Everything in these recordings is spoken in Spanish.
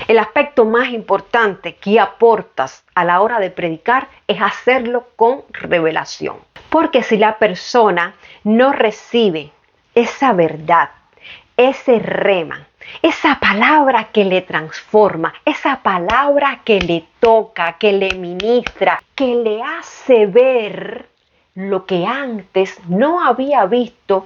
El aspecto más importante que aportas a la hora de predicar es hacerlo con revelación. Porque si la persona no recibe esa verdad, ese rema, esa palabra que le transforma, esa palabra que le toca, que le ministra, que le hace ver lo que antes no había visto.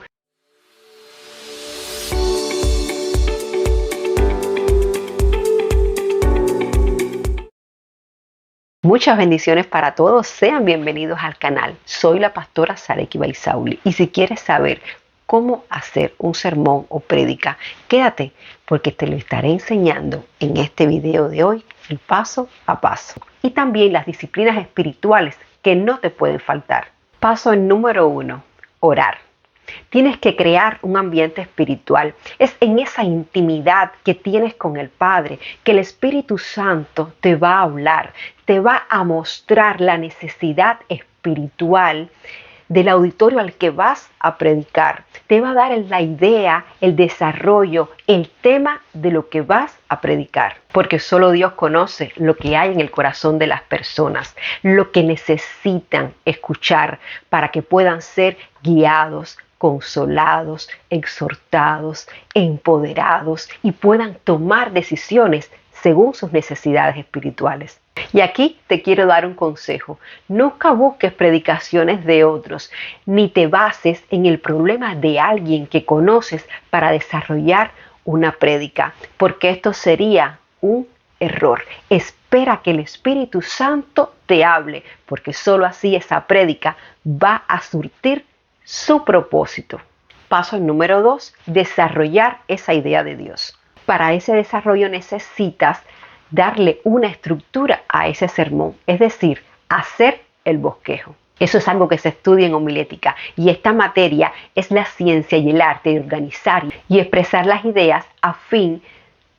Muchas bendiciones para todos, sean bienvenidos al canal. Soy la pastora Sareki Baisauli y si quieres saber cómo hacer un sermón o prédica, quédate porque te lo estaré enseñando en este video de hoy, el paso a paso. Y también las disciplinas espirituales que no te pueden faltar. Paso número 1, orar. Tienes que crear un ambiente espiritual. Es en esa intimidad que tienes con el Padre que el Espíritu Santo te va a hablar, te va a mostrar la necesidad espiritual del auditorio al que vas a predicar. Te va a dar la idea, el desarrollo, el tema de lo que vas a predicar. Porque solo Dios conoce lo que hay en el corazón de las personas, lo que necesitan escuchar para que puedan ser guiados, consolados, exhortados, empoderados y puedan tomar decisiones según sus necesidades espirituales. Y aquí te quiero dar un consejo. Nunca busques predicaciones de otros, ni te bases en el problema de alguien que conoces para desarrollar una prédica, porque esto sería un error. Espera que el Espíritu Santo te hable, porque solo así esa prédica va a surtir su propósito. Paso número 2, desarrollar esa idea de Dios. Para ese desarrollo necesitas darle una estructura a ese sermón, es decir, hacer el bosquejo. Eso es algo que se estudia en homilética y esta materia es la ciencia y el arte de organizar y expresar las ideas a fin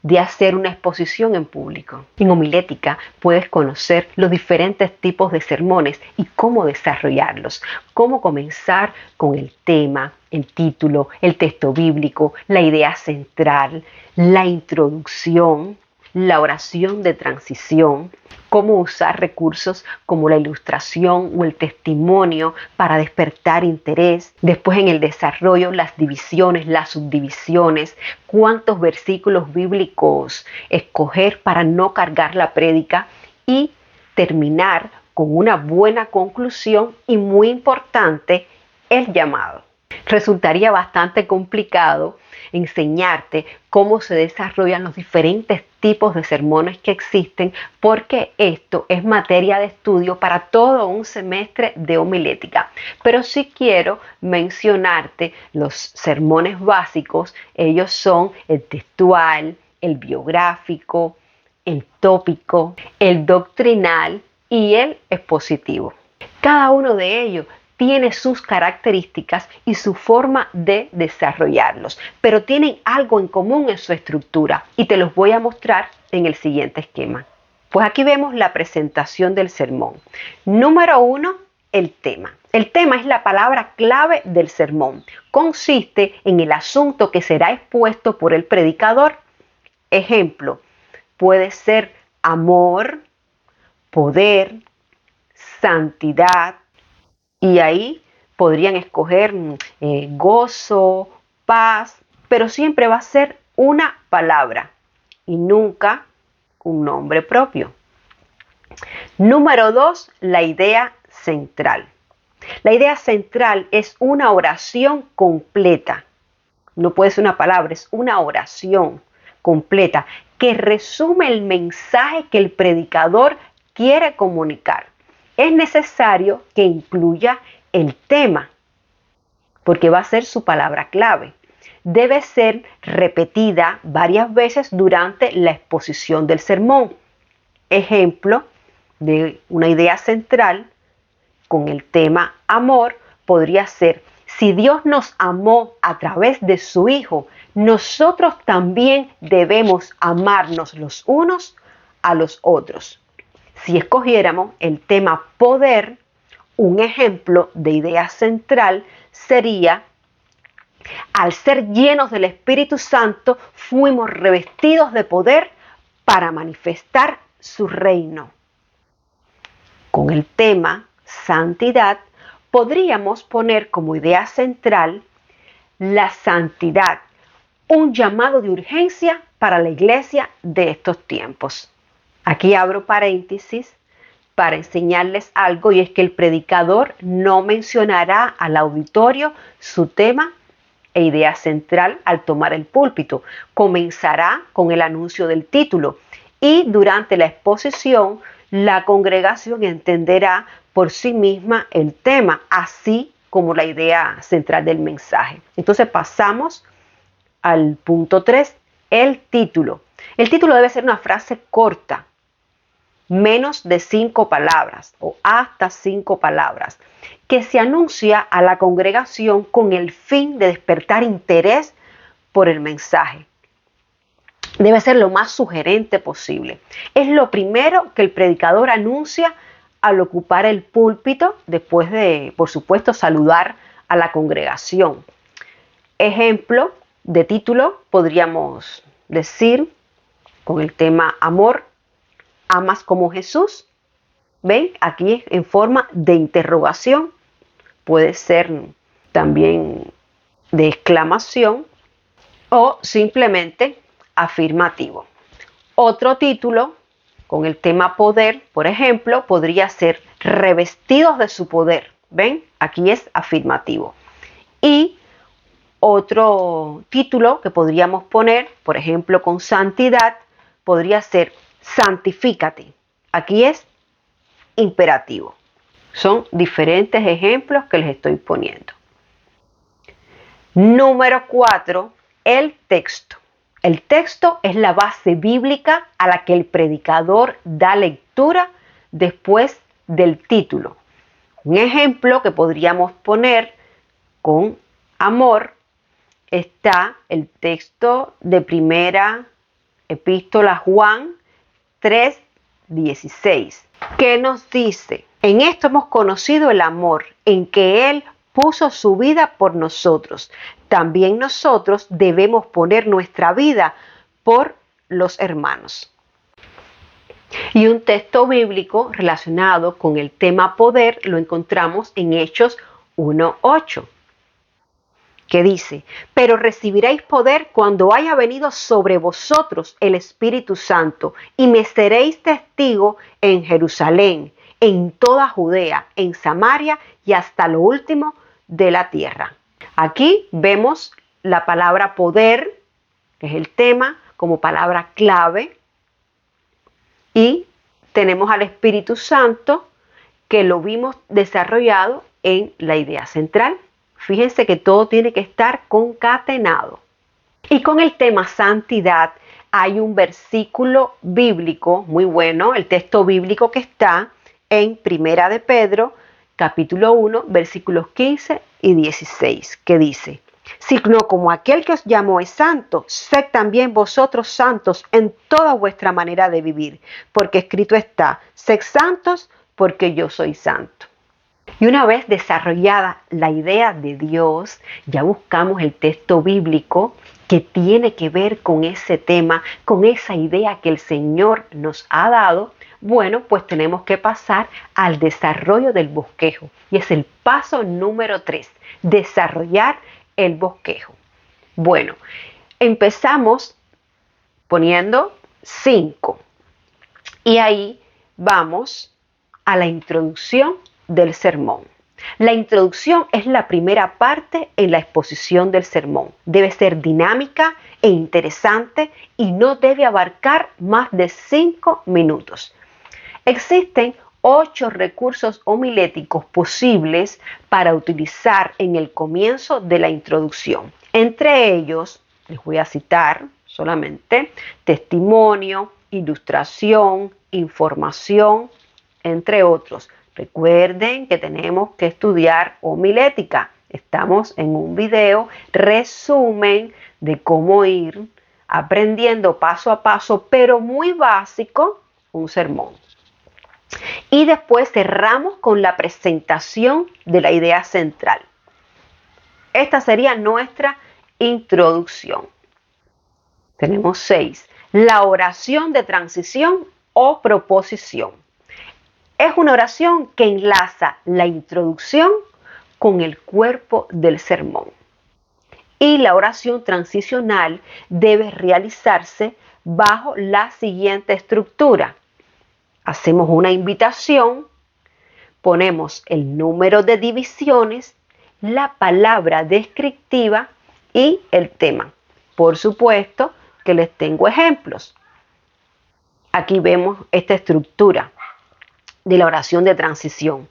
de hacer una exposición en público. En homilética puedes conocer los diferentes tipos de sermones y cómo desarrollarlos, cómo comenzar con el tema, el título, el texto bíblico, la idea central, la introducción, la oración de transición, cómo usar recursos como la ilustración o el testimonio para despertar interés. Después en el desarrollo, las divisiones, las subdivisiones, cuántos versículos bíblicos escoger para no cargar la prédica y terminar con una buena conclusión y muy importante, el llamado. Resultaría bastante complicado enseñarte cómo se desarrollan los diferentes tipos de sermones que existen, porque esto es materia de estudio para todo un semestre de homilética. Pero sí quiero mencionarte los sermones básicos. Ellos son el textual, el biográfico, el tópico, el doctrinal y el expositivo. Cada uno de ellos tiene sus características y su forma de desarrollarlos, pero tienen algo en común en su estructura y te los voy a mostrar en el siguiente esquema. Pues aquí vemos la presentación del sermón. Número 1, el tema. El tema es la palabra clave del sermón. Consiste en el asunto que será expuesto por el predicador. Ejemplo, puede ser amor, poder, santidad, y ahí podrían escoger gozo, paz, pero siempre va a ser una palabra y nunca un nombre propio. Número 2, la idea central. La idea central es una oración completa. No puede ser una palabra, es una oración completa que resume el mensaje que el predicador quiere comunicar. Es necesario que incluya el tema, porque va a ser su palabra clave. Debe ser repetida varias veces durante la exposición del sermón. Ejemplo de una idea central con el tema amor podría ser: si Dios nos amó a través de su Hijo, nosotros también debemos amarnos los unos a los otros. Si escogiéramos el tema poder, un ejemplo de idea central sería: al ser llenos del Espíritu Santo, fuimos revestidos de poder para manifestar su reino. Con el tema santidad, podríamos poner como idea central la santidad, un llamado de urgencia para la iglesia de estos tiempos. Aquí abro paréntesis para enseñarles algo, y es que el predicador no mencionará al auditorio su tema e idea central al tomar el púlpito. Comenzará con el anuncio del título y durante la exposición la congregación entenderá por sí misma el tema, así como la idea central del mensaje. Entonces pasamos al punto 3, el título. El título debe ser una frase corta, menos de 5 palabras o hasta 5 palabras, que se anuncia a la congregación con el fin de despertar interés por el mensaje. Debe ser lo más sugerente posible. Es lo primero que el predicador anuncia al ocupar el púlpito, después de, por supuesto, saludar a la congregación. Ejemplo de título podríamos decir con el tema amor, ¿amas como Jesús? ¿Ven? Aquí es en forma de interrogación. Puede ser también de exclamación o simplemente afirmativo. Otro título con el tema poder, por ejemplo, podría ser revestidos de su poder. ¿Ven? Aquí es afirmativo. Y otro título que podríamos poner, por ejemplo, con santidad, podría ser santifícate. Aquí es imperativo. Son diferentes ejemplos que les estoy poniendo. Número 4, el texto. El texto es la base bíblica a la que el predicador da lectura después del título. Un ejemplo que podríamos poner con amor está el texto de primera epístola Juan 3:16, que nos dice: en esto hemos conocido el amor, en que Él puso su vida por nosotros. También nosotros debemos poner nuestra vida por los hermanos. Y un texto bíblico relacionado con el tema poder lo encontramos en Hechos 1:8, que dice: pero recibiréis poder cuando haya venido sobre vosotros el Espíritu Santo, y me seréis testigo en Jerusalén, en toda Judea, en Samaria y hasta lo último de la tierra. Aquí vemos la palabra poder, que es el tema, como palabra clave, y tenemos al Espíritu Santo, que lo vimos desarrollado en la idea central. Fíjense que todo tiene que estar concatenado. Y con el tema santidad hay un versículo bíblico muy bueno, el texto bíblico que está en Primera de Pedro, capítulo 1, versículos 15 y 16, que dice: sino como aquel que os llamó es santo, sed también vosotros santos en toda vuestra manera de vivir, porque escrito está: sed santos porque yo soy santo. Y una vez desarrollada la idea de Dios, ya buscamos el texto bíblico que tiene que ver con ese tema, con esa idea que el Señor nos ha dado. Bueno, pues tenemos que pasar al desarrollo del bosquejo. Y es el paso número 3, desarrollar el bosquejo. Bueno, empezamos poniendo 5. Y ahí vamos a la introducción del sermón. La introducción es la primera parte en la exposición del sermón. Debe ser dinámica e interesante y no debe abarcar más de 5 minutos. Existen 8 recursos homiléticos posibles para utilizar en el comienzo de la introducción. Entre ellos, les voy a citar solamente: testimonio, ilustración, información, entre otros. Recuerden que tenemos que estudiar homilética. Estamos en un video resumen de cómo ir aprendiendo paso a paso, pero muy básico, un sermón. Y después cerramos con la presentación de la idea central. Esta sería nuestra introducción. Tenemos 6. La oración de transición o proposición. Es una oración que enlaza la introducción con el cuerpo del sermón. Y la oración transicional debe realizarse bajo la siguiente estructura. Hacemos una invitación, ponemos el número de divisiones, la palabra descriptiva y el tema. Por supuesto que les tengo ejemplos. Aquí vemos esta estructura de la oración de transición.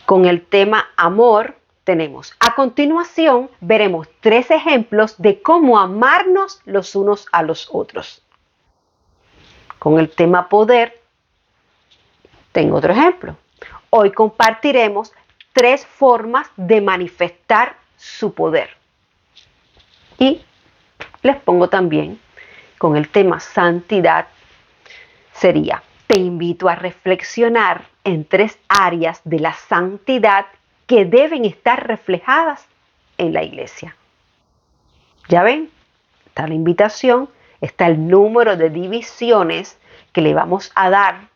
Con el tema amor tenemos. A continuación veremos 3 ejemplos de cómo amarnos los unos a los otros. Con el tema poder tengo otro ejemplo. Hoy compartiremos 3 formas de manifestar su poder. Y les pongo también con el tema santidad sería: te invito a reflexionar en 3 áreas de la santidad que deben estar reflejadas en la iglesia. Ya ven, está la invitación, está el número de divisiones que le vamos a dar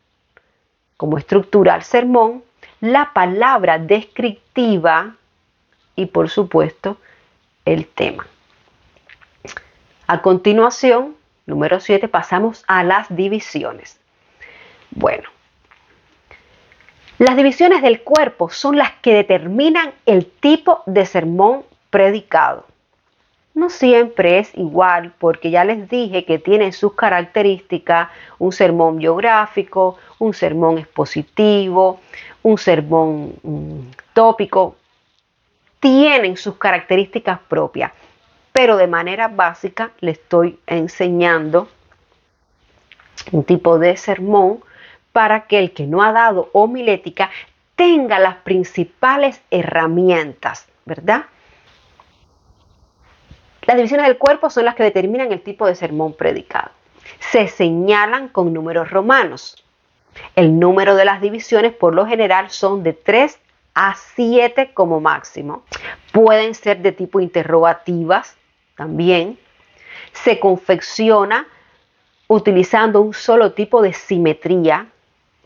como estructura al sermón, la palabra descriptiva y por supuesto el tema. A continuación, número 7, pasamos a las divisiones. Bueno, las divisiones del cuerpo son las que determinan el tipo de sermón predicado. No siempre es igual porque ya les dije que tienen sus características, un sermón biográfico, un sermón expositivo, un sermón tópico, tienen sus características propias, pero de manera básica les estoy enseñando un tipo de sermón para que el que no ha dado homilética tenga las principales herramientas, ¿verdad? Las divisiones del cuerpo son las que determinan el tipo de sermón predicado. Se señalan con números romanos. El número de las divisiones por lo general son de 3 a 7 como máximo. Pueden ser de tipo interrogativas también. Se confecciona utilizando un solo tipo de simetría,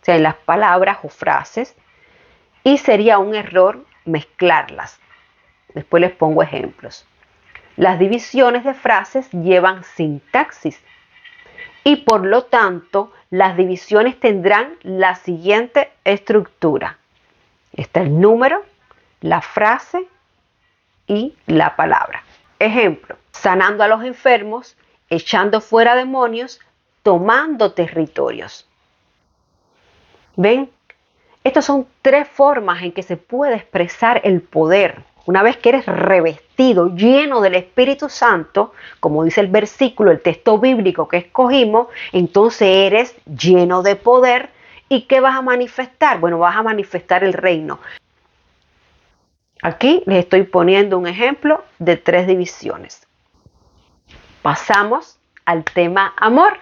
o sea, en las palabras o frases, y sería un error mezclarlas. Después les pongo ejemplos. Las divisiones de frases llevan sintaxis y por lo tanto las divisiones tendrán la siguiente estructura. Está el número, la frase y la palabra. Ejemplo: sanando a los enfermos, echando fuera demonios, tomando territorios. ¿Ven? Estas son 3 formas en que se puede expresar el poder. Una vez que eres revestido, lleno del Espíritu Santo, como dice el versículo, el texto bíblico que escogimos, entonces eres lleno de poder. ¿Y qué vas a manifestar? Bueno, vas a manifestar el reino. Aquí les estoy poniendo un ejemplo de 3 divisiones. Pasamos al tema amor.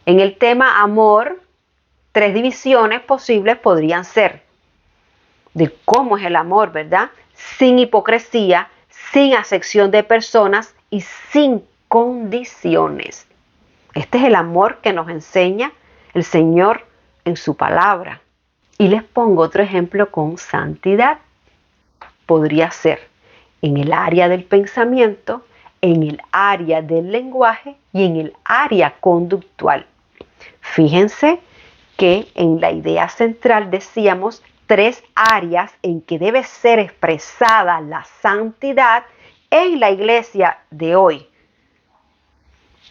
En el tema amor, 3 divisiones posibles podrían ser de cómo es el amor, ¿verdad? Sin hipocresía, sin acepción de personas y sin condiciones. Este es el amor que nos enseña el Señor en su palabra. Y les pongo otro ejemplo con santidad. Podría ser en el área del pensamiento, en el área del lenguaje y en el área conductual. Fíjense que en la idea central decíamos 3 áreas en que debe ser expresada la santidad en la iglesia de hoy.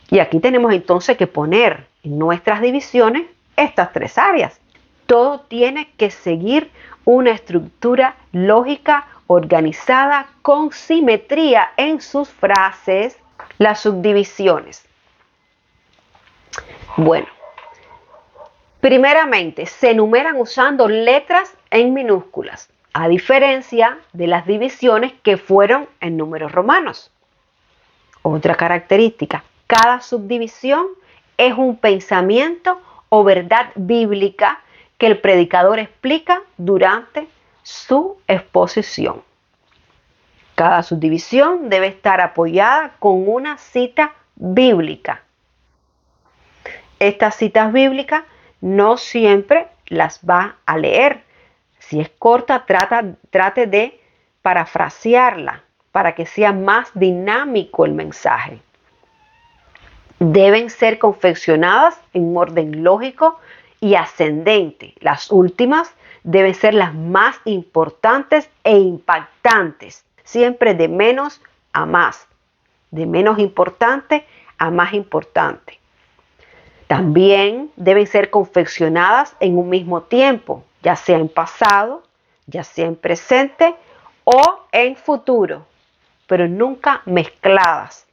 Y aquí tenemos entonces que poner en nuestras divisiones estas 3 áreas. Todo tiene que seguir una estructura lógica, organizada, con simetría en sus frases. Las subdivisiones. Bueno, primeramente, se enumeran usando letras en minúsculas, a diferencia de las divisiones que fueron en números romanos. Otra característica: cada subdivisión es un pensamiento o verdad bíblica que el predicador explica durante su exposición. Cada subdivisión debe estar apoyada con una cita bíblica. Estas citas bíblicas no siempre las va a leer. Si es corta, trate de parafrasearla para que sea más dinámico el mensaje. Deben ser confeccionadas en un orden lógico y ascendente. Las últimas deben ser las más importantes e impactantes, siempre de menos a más, de menos importante a más importante. También deben ser confeccionadas en un mismo tiempo, ya sea en pasado, ya sea en presente o en futuro, pero nunca mezcladas.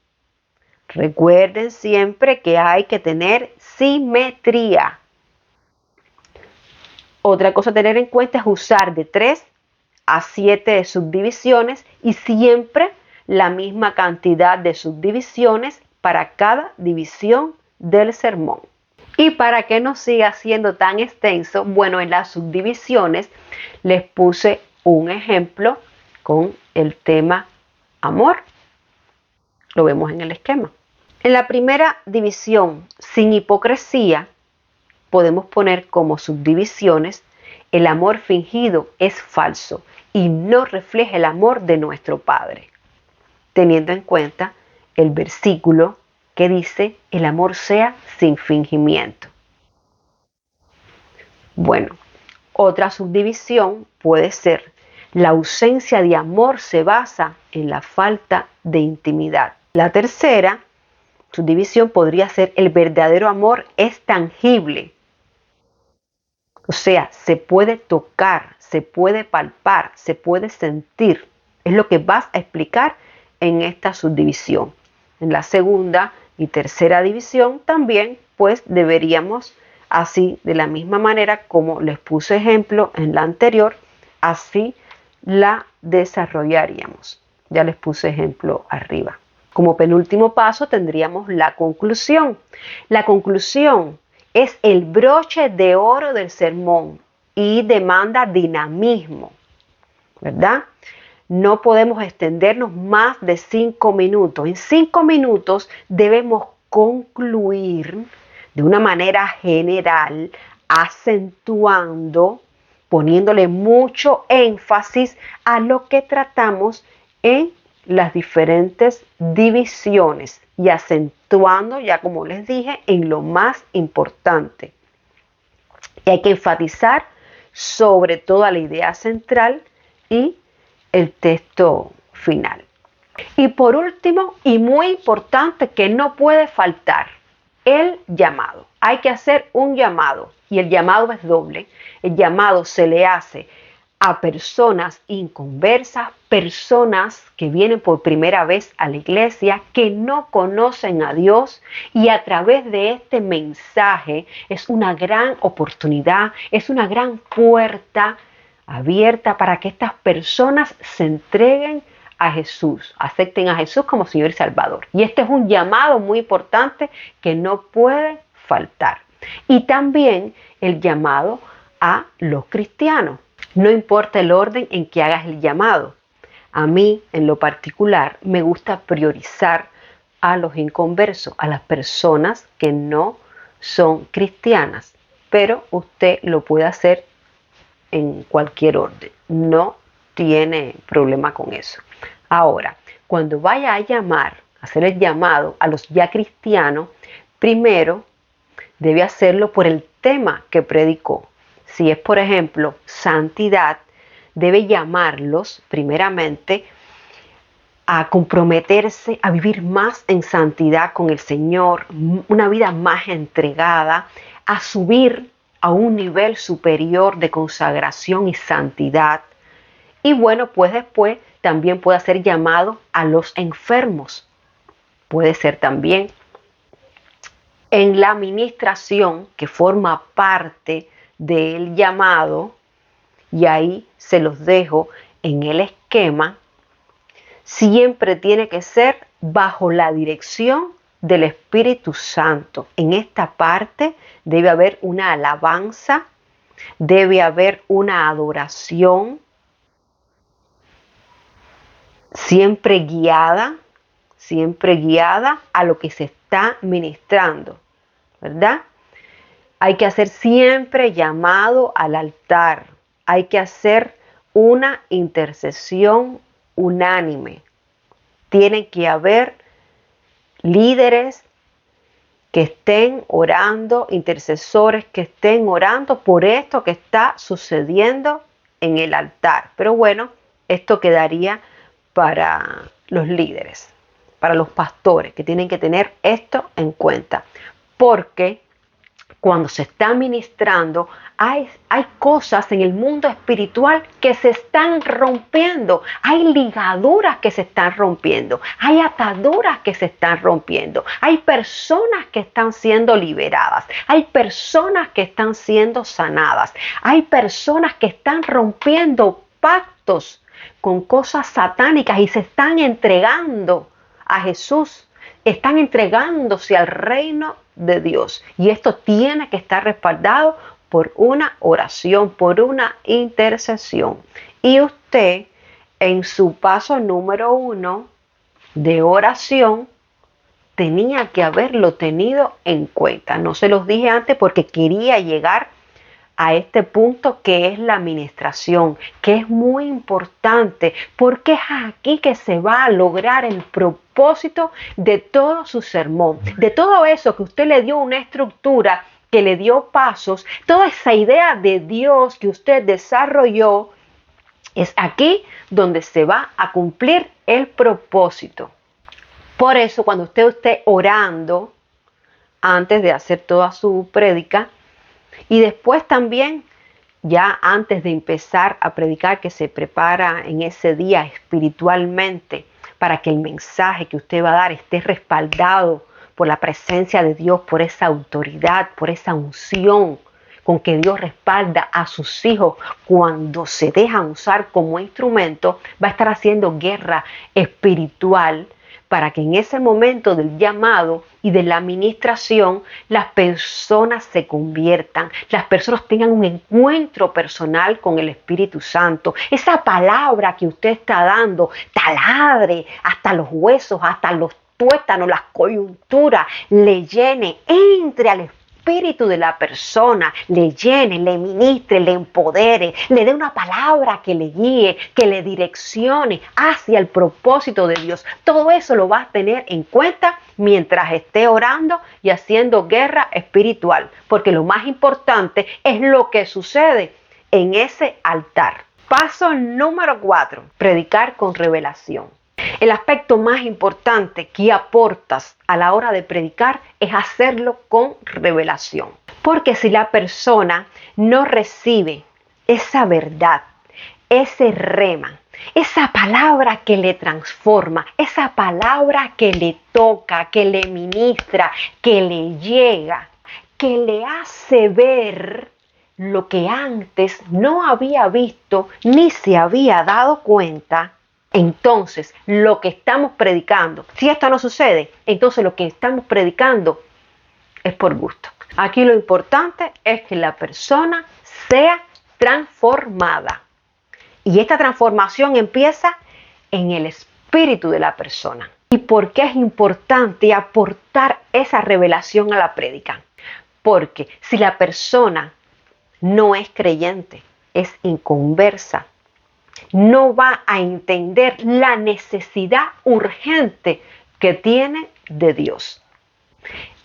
Recuerden siempre que hay que tener simetría. Otra cosa a tener en cuenta es usar de 3 a 7 subdivisiones y siempre la misma cantidad de subdivisiones para cada división del sermón. Y para que no siga siendo tan extenso, bueno, en las subdivisiones les puse un ejemplo con el tema amor. Lo vemos en el esquema. En la primera división, sin hipocresía, podemos poner como subdivisiones: el amor fingido es falso y no refleja el amor de nuestro Padre, teniendo en cuenta el versículo que dice: el amor sea sin fingimiento. Bueno, otra subdivisión puede ser: la ausencia de amor se basa en la falta de intimidad. La tercera subdivisión podría ser: el verdadero amor es tangible. O sea, se puede tocar, se puede palpar, se puede sentir. Es lo que vas a explicar en esta subdivisión. En la segunda y tercera división también, pues deberíamos, así de la misma manera como les puse ejemplo en la anterior, así la desarrollaríamos. Ya les puse ejemplo arriba. Como penúltimo paso tendríamos la conclusión. La conclusión es el broche de oro del sermón y demanda dinamismo, ¿verdad? No podemos extendernos más de 5 minutos. En 5 minutos debemos concluir de una manera general, acentuando, poniéndole mucho énfasis a lo que tratamos en las diferentes divisiones y acentuando, ya como les dije, en lo más importante. Y hay que enfatizar sobre toda la idea central y el texto final. Y por último, y muy importante, que no puede faltar, el llamado. Hay que hacer un llamado y el llamado es doble. El llamado se le hace a personas inconversas, personas que vienen por primera vez a la iglesia, que no conocen a Dios, y a través de este mensaje es una gran oportunidad, es una gran puerta abierta para que estas personas se entreguen a Jesús, acepten a Jesús como Señor y Salvador. Y este es un llamado muy importante que no puede faltar. Y también el llamado a los cristianos. No importa el orden en que hagas el llamado. A mí, en lo particular, me gusta priorizar a los inconversos, a las personas que no son cristianas. Pero usted lo puede hacer en cualquier orden. No tiene problema con eso. Ahora, cuando vaya a llamar, hacer el llamado a los ya cristianos, primero debe hacerlo por el tema que predicó. Si es, por ejemplo, santidad, debe llamarlos primeramente a comprometerse a vivir más en santidad con el Señor, una vida más entregada, a subir a un nivel superior de consagración y santidad. Y bueno, pues después también puede ser llamado a los enfermos. Puede ser también en la administración, que forma parte del llamado, y ahí se los dejo en el esquema. Siempre tiene que ser bajo la dirección del Espíritu Santo. En esta parte debe haber una alabanza, debe haber una adoración, siempre guiada a lo que se está ministrando, ¿verdad? Hay que hacer siempre llamado al altar. Hay que hacer una intercesión unánime. Tienen que haber líderes que estén orando, intercesores que estén orando por esto que está sucediendo en el altar. Pero bueno, esto quedaría para los líderes, para los pastores, que tienen que tener esto en cuenta. Porque cuando se está ministrando, hay cosas en el mundo espiritual que se están rompiendo. Hay ligaduras que se están rompiendo. Hay ataduras que se están rompiendo. Hay personas que están siendo liberadas. Hay personas que están siendo sanadas. Hay personas que están rompiendo pactos con cosas satánicas y se están entregando a Jesús. Están entregándose al reino de Dios. Y esto tiene que estar respaldado por una oración, por una intercesión. Y usted, en su paso número 1 de oración, tenía que haberlo tenido en cuenta. No se los dije antes porque quería llegar a este punto que es la administración, que es muy importante, porque es aquí que se va a lograr el propósito de todo su sermón, de todo eso que usted le dio una estructura, que le dio pasos, toda esa idea de Dios que usted desarrolló, es aquí donde se va a cumplir el propósito. Por eso, cuando usted esté orando, antes de hacer toda su prédica, y después también, ya antes de empezar a predicar, que se prepara en ese día espiritualmente para que el mensaje que usted va a dar esté respaldado por la presencia de Dios, por esa autoridad, por esa unción con que Dios respalda a sus hijos cuando se dejan usar como instrumento, va a estar haciendo guerra espiritual para que en ese momento del llamado y de la administración las personas se conviertan, las personas tengan un encuentro personal con el Espíritu Santo. Esa palabra que usted está dando taladre hasta los huesos, hasta los tuétanos, las coyunturas, le llene, entre al espíritu de la persona, le llene, le ministre, le empodere, le dé una palabra que le guíe, que le direccione hacia el propósito de Dios. Todo eso lo va a tener en cuenta mientras esté orando y haciendo guerra espiritual, porque lo más importante es lo que sucede en ese altar. Paso número 4, predicar con revelación. El aspecto más importante que aportas a la hora de predicar es hacerlo con revelación. Porque si la persona no recibe esa verdad, ese rema, esa palabra que le transforma, esa palabra que le toca, que le ministra, que le llega, que le hace ver lo que antes no había visto ni se había dado cuenta, entonces lo que estamos predicando, si esto no sucede, entonces lo que estamos predicando es por gusto. Aquí lo importante es que la persona sea transformada. Y esta transformación empieza en el espíritu de la persona. ¿Y por qué es importante aportar esa revelación a la prédica? Porque si la persona no es creyente, es inconversa, no va a entender la necesidad urgente que tiene de Dios.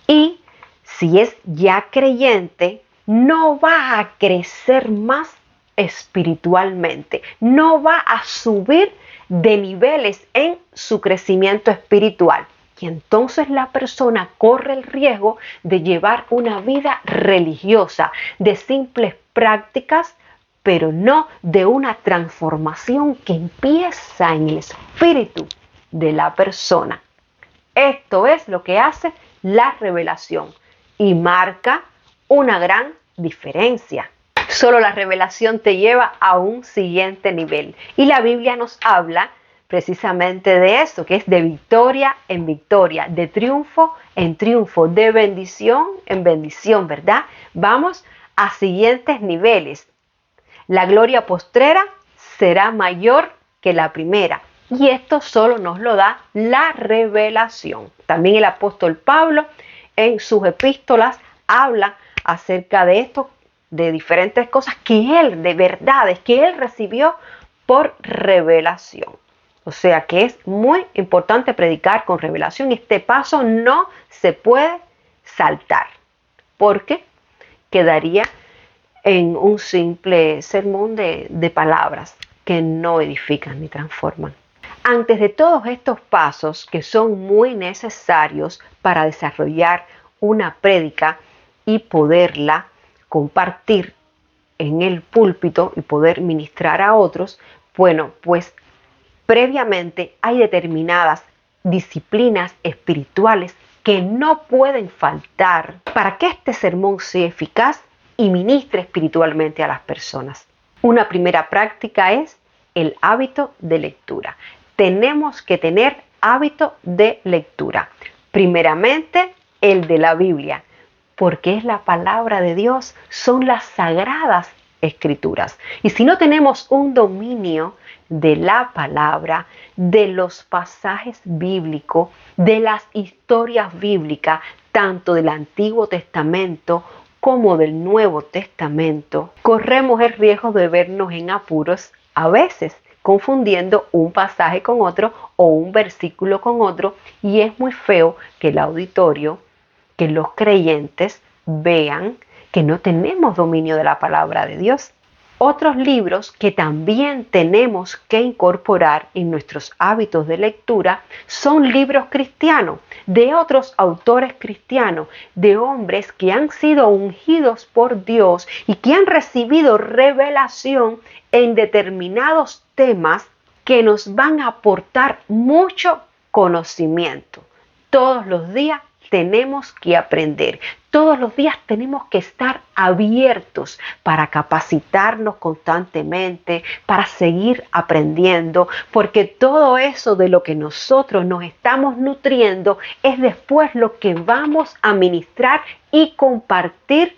Y si es ya creyente, no va a crecer más espiritualmente, no va a subir de niveles en su crecimiento espiritual. Y entonces la persona corre el riesgo de llevar una vida religiosa, de simples prácticas, pero no de una transformación que empieza en el espíritu de la persona. Esto es lo que hace la revelación y marca una gran diferencia. Solo la revelación te lleva a un siguiente nivel. Y la Biblia nos habla precisamente de eso, que es de victoria en victoria, de triunfo en triunfo, de bendición en bendición, ¿verdad? Vamos a siguientes niveles. La gloria postrera será mayor que la primera. Y esto solo nos lo da la revelación. También el apóstol Pablo en sus epístolas habla acerca de esto, de diferentes cosas que él, de verdades que él recibió por revelación. O sea que es muy importante predicar con revelación y este paso no se puede saltar porque quedaría en un simple sermón de palabras que no edifican ni transforman. Antes de todos estos pasos que son muy necesarios para desarrollar una prédica y poderla compartir en el púlpito y poder ministrar a otros, bueno, pues previamente hay determinadas disciplinas espirituales que no pueden faltar para que este sermón sea eficaz y ministre espiritualmente a las personas. Una primera práctica es el hábito de lectura. Tenemos que tener hábito de lectura. Primeramente, el de la Biblia, porque es la palabra de Dios, son las sagradas escrituras. Y si no tenemos un dominio de la palabra, de los pasajes bíblicos, de las historias bíblicas, tanto del Antiguo Testamento como del Nuevo Testamento, corremos el riesgo de vernos en apuros a veces, confundiendo un pasaje con otro o un versículo con otro, y es muy feo que el auditorio, que los creyentes vean que no tenemos dominio de la palabra de Dios. Otros libros que también tenemos que incorporar en nuestros hábitos de lectura son libros cristianos, de otros autores cristianos, de hombres que han sido ungidos por Dios y que han recibido revelación en determinados temas que nos van a aportar mucho conocimiento. Todos los días tenemos que aprender. Todos los días tenemos que estar abiertos para capacitarnos constantemente, para seguir aprendiendo, porque todo eso de lo que nosotros nos estamos nutriendo es después lo que vamos a ministrar y compartir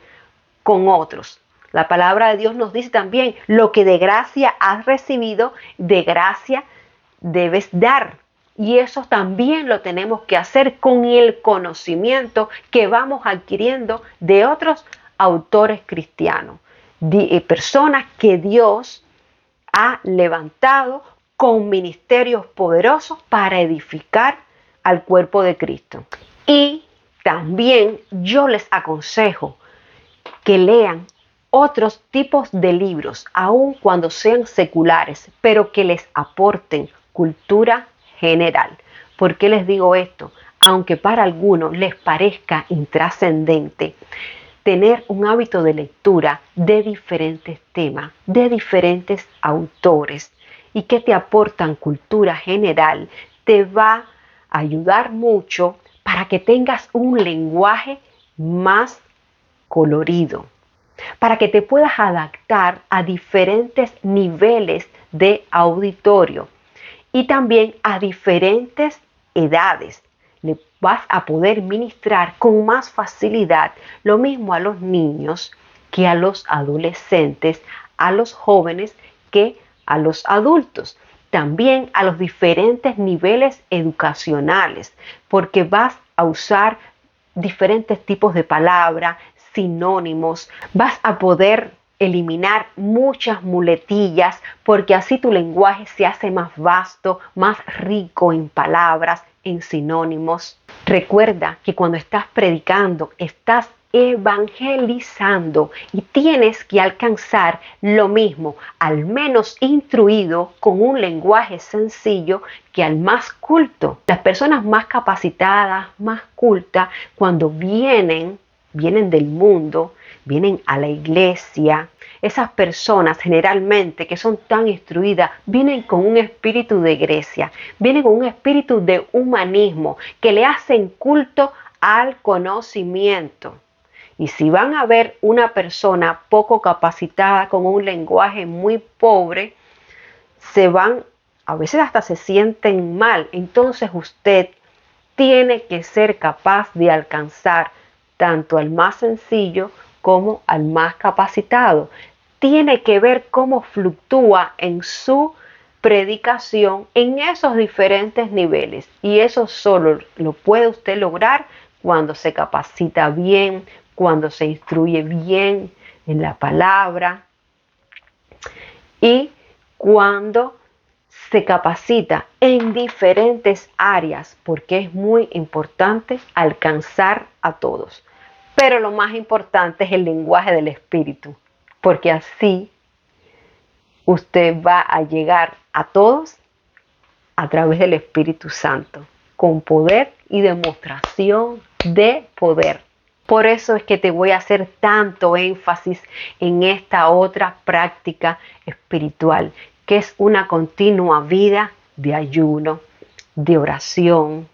con otros. La palabra de Dios nos dice también, lo que de gracia has recibido, de gracia debes dar. Y eso también lo tenemos que hacer con el conocimiento que vamos adquiriendo de otros autores cristianos, de personas que Dios ha levantado con ministerios poderosos para edificar al cuerpo de Cristo. Y también yo les aconsejo que lean otros tipos de libros, aun cuando sean seculares, pero que les aporten cultura general. ¿Por qué les digo esto? Aunque para algunos les parezca intrascendente, tener un hábito de lectura de diferentes temas, de diferentes autores y que te aportan cultura general, te va a ayudar mucho para que tengas un lenguaje más colorido, para que te puedas adaptar a diferentes niveles de auditorio y también a diferentes edades. Le vas a poder ministrar con más facilidad lo mismo a los niños que a los adolescentes, a los jóvenes que a los adultos. También a los diferentes niveles educacionales, porque vas a usar diferentes tipos de palabras, sinónimos, vas a poder eliminar muchas muletillas porque así tu lenguaje se hace más vasto, más rico en palabras, en sinónimos. Recuerda que cuando estás predicando, estás evangelizando y tienes que alcanzar lo mismo, al menos instruido con un lenguaje sencillo que al más culto. Las personas más capacitadas, más cultas, cuando vienen del mundo, vienen a la iglesia. Esas personas generalmente que son tan instruidas vienen con un espíritu de Grecia, vienen con un espíritu de humanismo que le hacen culto al conocimiento. Y si van a ver una persona poco capacitada con un lenguaje muy pobre, a veces hasta se sienten mal. Entonces usted tiene que ser capaz de alcanzar tanto al más sencillo como al más capacitado. Tiene que ver cómo fluctúa en su predicación en esos diferentes niveles. Y eso solo lo puede usted lograr cuando se capacita bien, cuando se instruye bien en la palabra y cuando se capacita en diferentes áreas, porque es muy importante alcanzar a todos. Pero lo más importante es el lenguaje del Espíritu, porque así usted va a llegar a todos a través del Espíritu Santo, con poder y demostración de poder. Por eso es que te voy a hacer tanto énfasis en esta otra práctica espiritual, que es una continua vida de ayuno, de oración,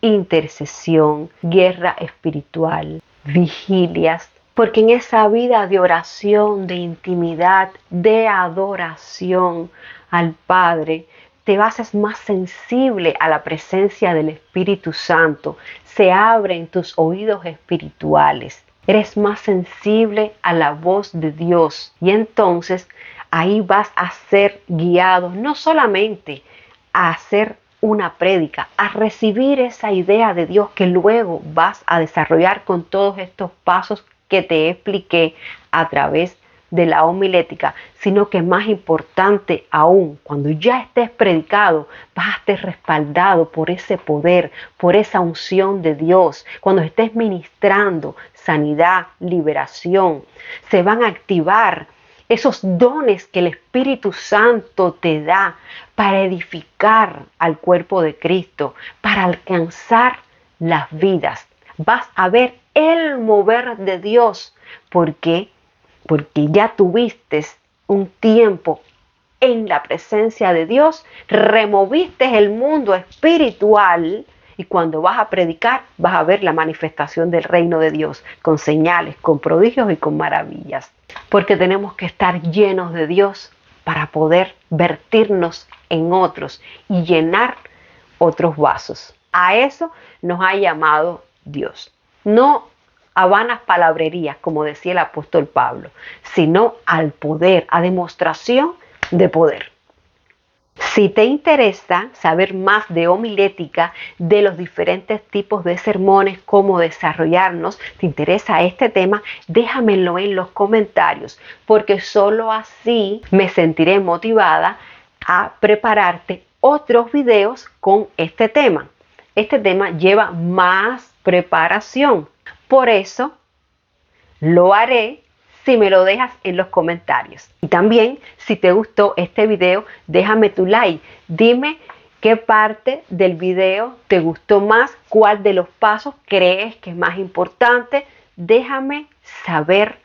intercesión, guerra espiritual, vigilias, porque en esa vida de oración, de intimidad, de adoración al Padre, te haces más sensible a la presencia del Espíritu Santo, se abren tus oídos espirituales, eres más sensible a la voz de Dios y entonces ahí vas a ser guiado no solamente a hacer una prédica, a recibir esa idea de Dios que luego vas a desarrollar con todos estos pasos que te expliqué a través de la homilética, sino que más importante aún, cuando ya estés predicado, vas a estar respaldado por ese poder, por esa unción de Dios. Cuando estés ministrando sanidad, liberación, se van a activar esos dones que el Espíritu Santo te da para edificar al cuerpo de Cristo, para alcanzar las vidas. Vas a ver el mover de Dios. ¿Por qué? Porque ya tuviste un tiempo en la presencia de Dios, removiste el mundo espiritual y cuando vas a predicar vas a ver la manifestación del reino de Dios con señales, con prodigios y con maravillas. Porque tenemos que estar llenos de Dios para poder vertirnos en otros y llenar otros vasos. A eso nos ha llamado Dios. No a vanas palabrerías, como decía el apóstol Pablo, sino al poder, a demostración de poder. Si te interesa saber más de homilética, de los diferentes tipos de sermones, cómo desarrollarnos, te interesa este tema, déjamelo en los comentarios, porque solo así me sentiré motivada a prepararte otros videos con este tema. Este tema lleva más preparación, por eso lo haré si me lo dejas en los comentarios. Y también, si te gustó este video, déjame tu like. Dime qué parte del video te gustó más, cuál de los pasos crees que es más importante. Déjame saber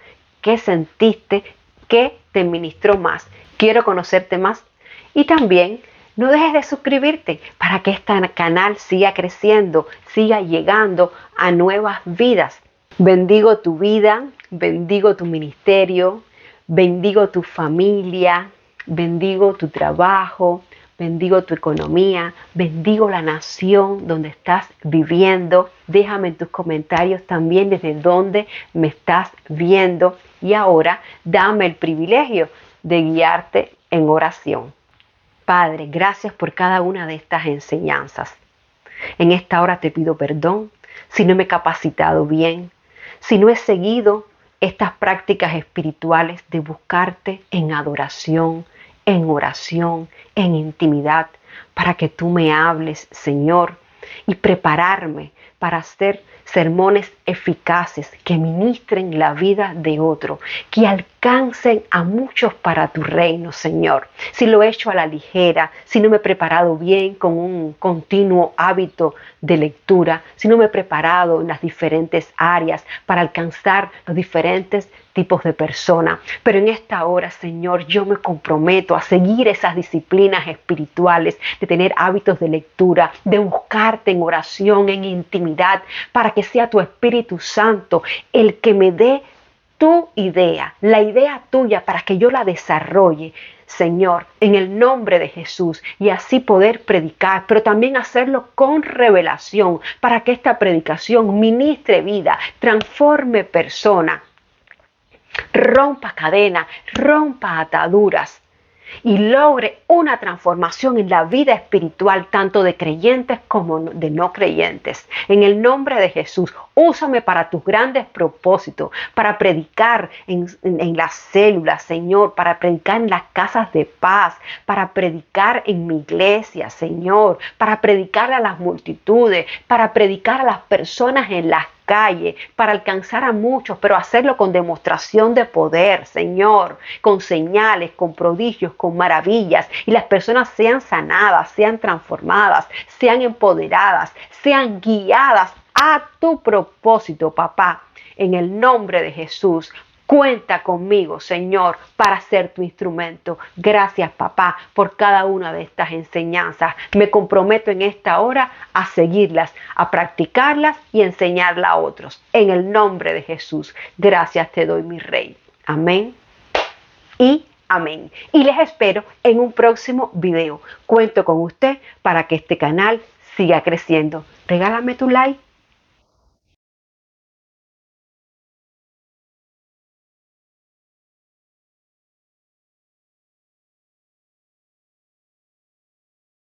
qué sentiste, qué te ministró más. Quiero conocerte más. Y también no dejes de suscribirte para que este canal siga creciendo, siga llegando a nuevas vidas. Bendigo tu vida, bendigo tu ministerio, bendigo tu familia, bendigo tu trabajo, bendigo tu economía, bendigo la nación donde estás viviendo. Déjame en tus comentarios también desde dónde me estás viendo. Y ahora dame el privilegio de guiarte en oración. Padre, gracias por cada una de estas enseñanzas. En esta hora te pido perdón si no me he capacitado bien, si no he seguido estas prácticas espirituales de buscarte en adoración, en oración, en intimidad, para que tú me hables, Señor, y prepararme para hacer sermones eficaces que ministren la vida de otro, que alcancen a muchos para tu reino, Señor. Si lo he hecho a la ligera, si no me he preparado bien con un continuo hábito de lectura, si no me he preparado en las diferentes áreas para alcanzar los diferentes tipos de personas. Pero en esta hora, Señor, yo me comprometo a seguir esas disciplinas espirituales, de tener hábitos de lectura, de buscarte en oración, en intimidad, para que sea tu Espíritu Santo el que me dé tu idea, la idea tuya, para que yo la desarrolle, Señor, en el nombre de Jesús, y así poder predicar, pero también hacerlo con revelación, para que esta predicación ministre vida, transforme persona, rompa cadenas, rompa ataduras y logre una transformación en la vida espiritual, tanto de creyentes como de no creyentes. En el nombre de Jesús, úsame para tus grandes propósitos, para predicar en las células, Señor, para predicar en las casas de paz, para predicar en mi iglesia, Señor, para predicar a las multitudes, para predicar a las personas en las calle, para alcanzar a muchos, pero hacerlo con demostración de poder, Señor, con señales, con prodigios, con maravillas, y las personas sean sanadas, sean transformadas, sean empoderadas, sean guiadas a tu propósito, papá. En el nombre de Jesús, cuenta conmigo, Señor, para ser tu instrumento. Gracias, papá, por cada una de estas enseñanzas. Me comprometo en esta hora a seguirlas, a practicarlas y enseñarlas a otros. En el nombre de Jesús, gracias te doy, mi Rey. Amén y amén. Y les espero en un próximo video. Cuento con usted para que este canal siga creciendo. Regálame tu like